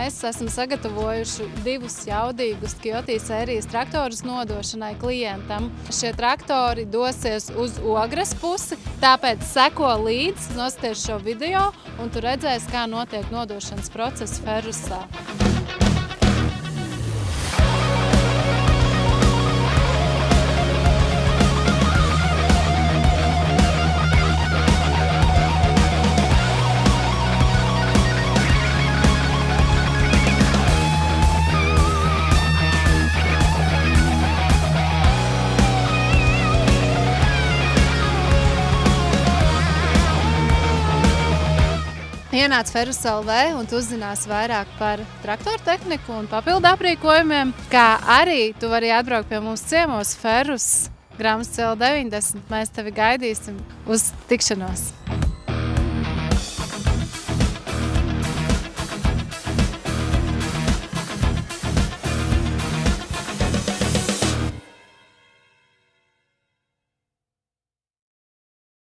mēs esam sagatavojuši 2 jaudīgus Kjotī sērijas traktorus nodošanai klientam. Šie traktori dosies uz Ogres pusi, tāpēc seko līdzi, noskaties šo video, un tu redzēsi, kā notiek nodošanas process Ferrusā. Ienāc Ferrus LV un tu uzzināsi vairāk par traktoru tehniku un papildu aprīkojumiem, kā arī tu vari atbraukt pie mums ciemos Ferrus Grams CL90. Mēs tevi gaidīsim uz tikšanos!